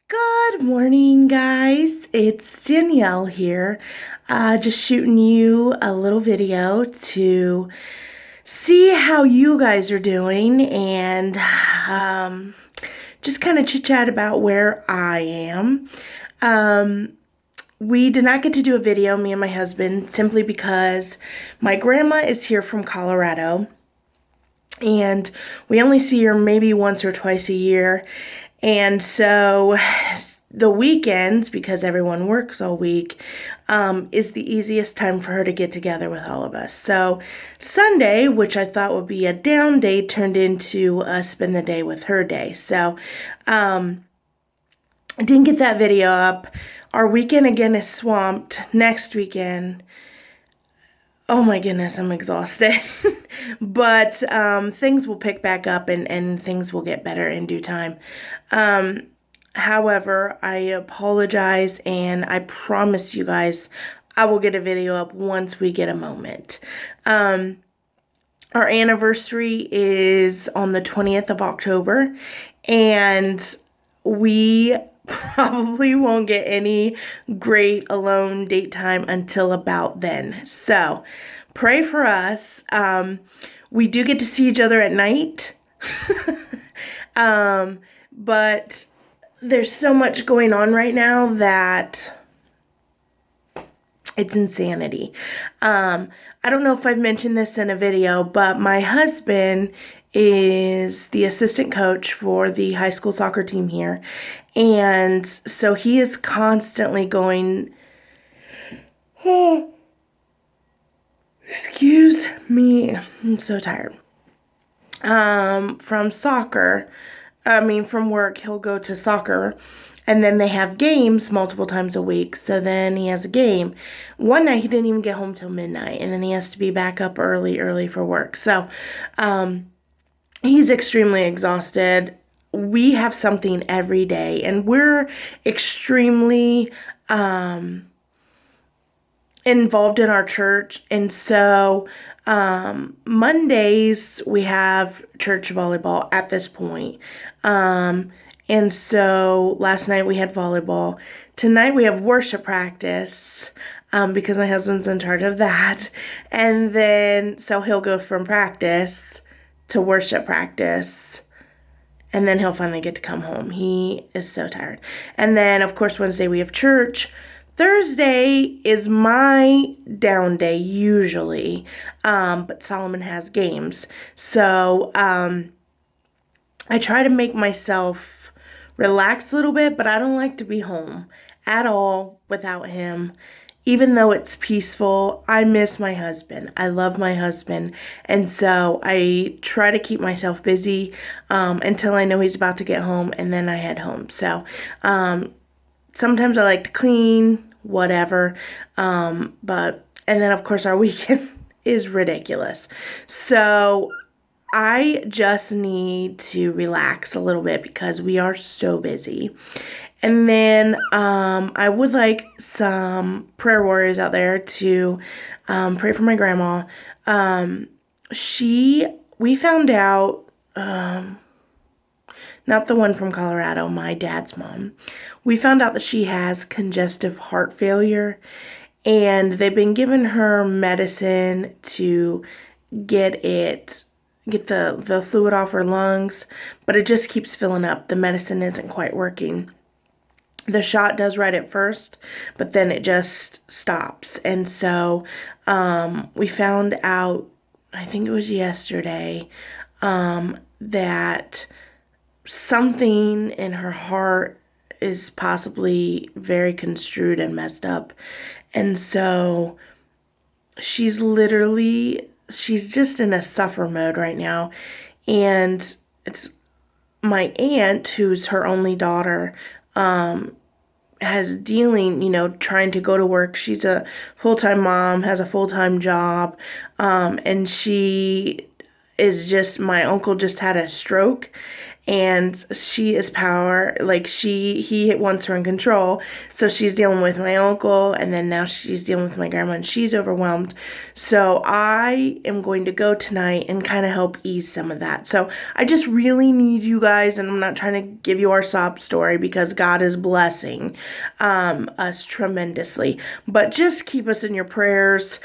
Good morning, guys. It's Danielle here. Just shooting you a little video to see how you guys are doing and just kind of chit chat about where I am. We did not get to do a video, me and my husband, simply because my grandma is here from Colorado and we only see her maybe once or twice a year. And so the weekends, because everyone works all week, is the easiest time for her to get together with all of us. So Sunday, which I thought would be a down day, turned into a spend the day with her day. So I didn't get that video up. Our weekend again is swamped. Next weekend, oh my goodness, I'm exhausted. But things will pick back up and things will get better in due time. However, I apologize and I promise you guys I will get a video up once we get a moment. Our anniversary is on the 20th of October and we probably won't get any great alone date time until about then. So pray for us. We do get to see each other at night. But there's so much going on right now that it's insanity. I don't know if I've mentioned this in a video, but my husband is the assistant coach for the high school soccer team here. And so he is constantly going, oh, excuse me, I'm so tired. From work, he'll go to soccer. And then they have games multiple times a week. So then he has a game. One night he didn't even get home till midnight. And then he has to be back up early for work. So he's extremely exhausted. We have something every day. And we're extremely involved in our church. And so Mondays we have church volleyball at this point. And so last night we had volleyball. Tonight we have worship practice because my husband's in charge of that. And then so he'll go from practice to worship practice. And then he'll finally get to come home. He is so tired. And then, of course, Wednesday we have church. Thursday is my down day usually, but Solomon has games. So I try to make myself relax a little bit, but I don't like to be home at all without him. Even though it's peaceful, I miss my husband. I love my husband. And so I try to keep myself busy until I know he's about to get home, and then I head home. So sometimes I like to clean, whatever. And then, of course, our weekend is ridiculous. So I just need to relax a little bit because we are so busy. And then I would like some prayer warriors out there to pray for my grandma. We found out, not the one from Colorado, my dad's mom. We found out that she has congestive heart failure. And they've been giving her medicine to get the fluid off her lungs, but it just keeps filling up. The medicine isn't quite working. The shot does right at first, but then it just stops. And so we found out, I think it was yesterday, that something in her heart is possibly very construed and messed up. And so she's just in a suffer mode right now. And it's my aunt, who's her only daughter, trying to go to work. She's a full-time mom, has a full-time job, and my uncle just had a stroke, and she is power, like he wants her in control. So she's dealing with my uncle, and then now she's dealing with my grandma, and she's overwhelmed. So I am going to go tonight and kind of help ease some of that. So I just really need you guys, and I'm not trying to give you our sob story because God is blessing us tremendously, but just keep us in your prayers.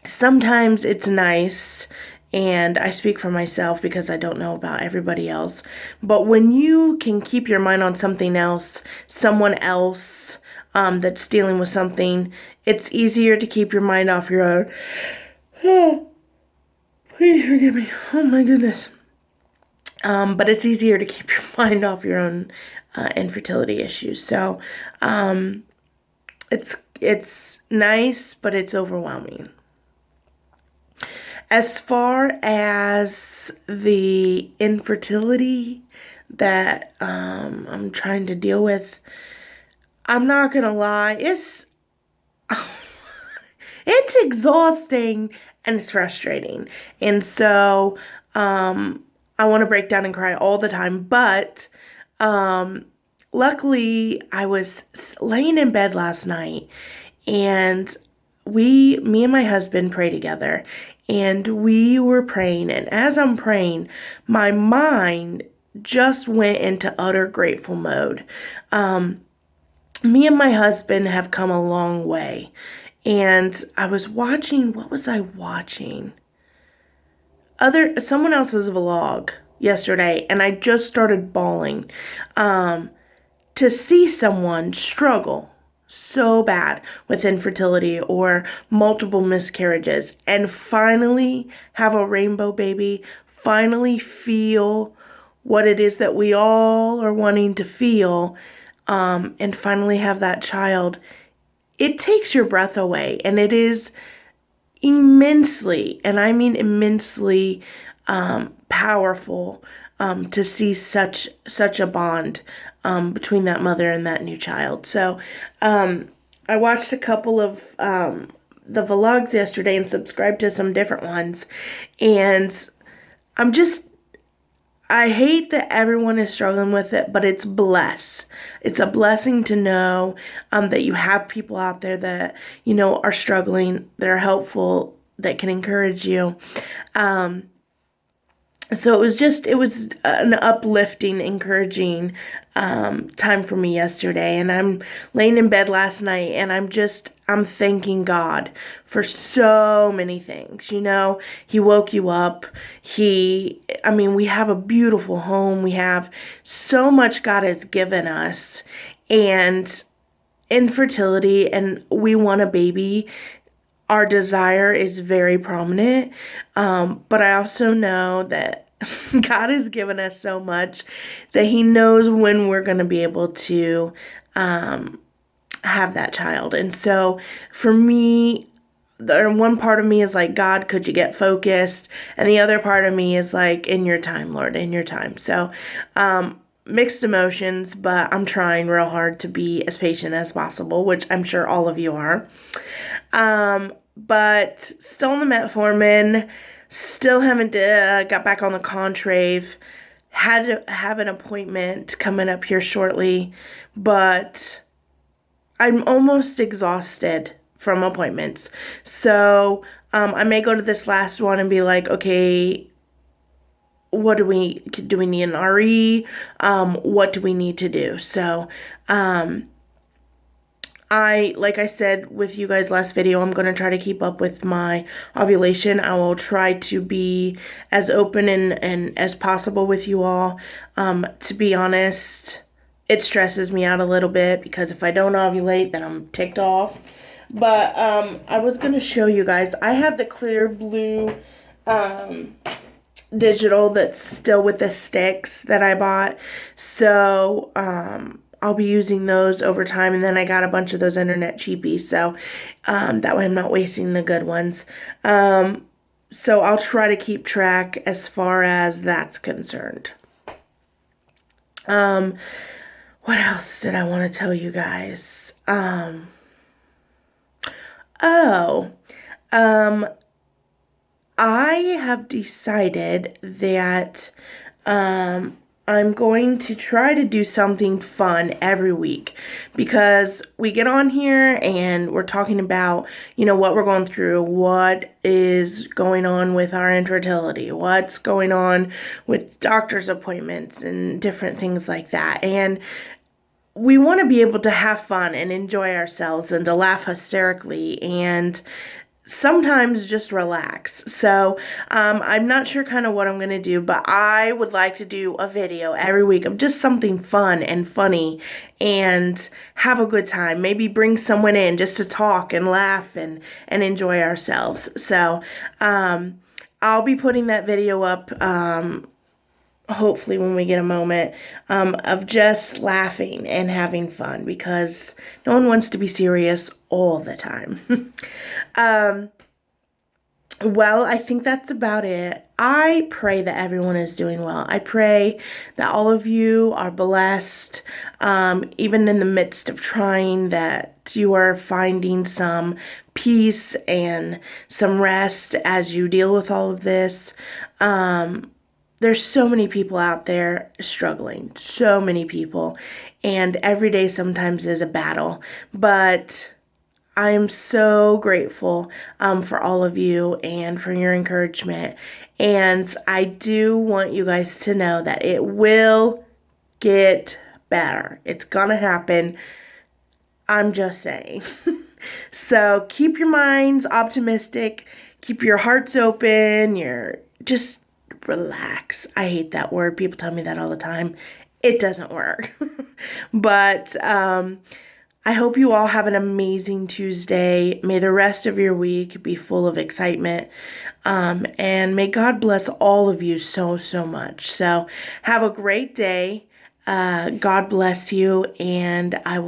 Sometimes it's nice, and I speak for myself because I don't know about everybody else, but when you can keep your mind on something else, someone else that's dealing with something, it's easier to keep your mind off your own. Oh, please forgive me. Oh my goodness. But it's easier to keep your mind off your own infertility issues. So it's nice, but it's overwhelming. As far as the infertility that I'm trying to deal with, I'm not gonna lie, it's exhausting and it's frustrating. And so I want to break down and cry all the time, but luckily I was laying in bed last night, and me and my husband pray together, and we were praying, and as I'm praying, my mind just went into utter grateful mode. Me and my husband have come a long way, and I was watching, what was I watching? Someone else's vlog yesterday, and I just started bawling to see someone struggle so bad with infertility or multiple miscarriages and finally have a rainbow baby, finally feel what it is that we all are wanting to feel, and finally have that child. It takes your breath away, and it is immensely, and I mean immensely, powerful to see such a bond between that mother and that new child. So I watched a couple of the vlogs yesterday and subscribed to some different ones, and I hate that everyone is struggling with it, but it's blessed. It's a blessing to know that you have people out there that, are struggling, that are helpful, that can encourage you. So it was an uplifting, encouraging time for me yesterday. And I'm laying in bed last night, and I'm thanking God for so many things. He woke you up. We have a beautiful home. We have so much God has given us, and infertility, and we want a baby. Our desire is very prominent, but I also know that God has given us so much that He knows when we're going to be able to have that child. And so for me, one part of me is like, God, could you get focused? And the other part of me is like, in your time, Lord, in your time. So mixed emotions, but I'm trying real hard to be as patient as possible, which I'm sure all of you are. But still on the metformin, still haven't got back on the Contrave. Had to have an appointment coming up here shortly, but I'm almost exhausted from appointments. So I may go to this last one and be like, okay, what do we need an RE? What do we need to do? So like I said with you guys last video, I'm going to try to keep up with my ovulation. I will try to be as open and as possible with you all. To be honest, it stresses me out a little bit because if I don't ovulate, then I'm ticked off. But I was going to show you guys. I have the clear blue digital that's still with the sticks that I bought. So I'll be using those over time, and then I got a bunch of those internet cheapies, so that way I'm not wasting the good ones. So I'll try to keep track as far as that's concerned. What else did I want to tell you guys? I have decided that I'm going to try to do something fun every week because we get on here and we're talking about, what we're going through, what is going on with our infertility, what's going on with doctor's appointments and different things like that. And we want to be able to have fun and enjoy ourselves and to laugh hysterically and sometimes just relax. So I'm not sure kind of what I'm going to do, but I would like to do a video every week of just something fun and funny and have a good time. Maybe bring someone in just to talk and laugh and enjoy ourselves. So I'll be putting that video up hopefully when we get a moment, of just laughing and having fun because no one wants to be serious all the time. Well, I think that's about it. I pray that everyone is doing well. I pray that all of you are blessed, even in the midst of trying, that you are finding some peace and some rest as you deal with all of this. There's so many people out there struggling, so many people, and every day sometimes is a battle, but I am so grateful for all of you and for your encouragement, and I do want you guys to know that it will get better. It's gonna happen. I'm just saying. So keep your minds optimistic, keep your hearts open, just relax. I hate that word. People tell me that all the time. It doesn't work. But I hope you all have an amazing Tuesday. May the rest of your week be full of excitement. And may God bless all of you so, so much. So have a great day. God bless you, and I will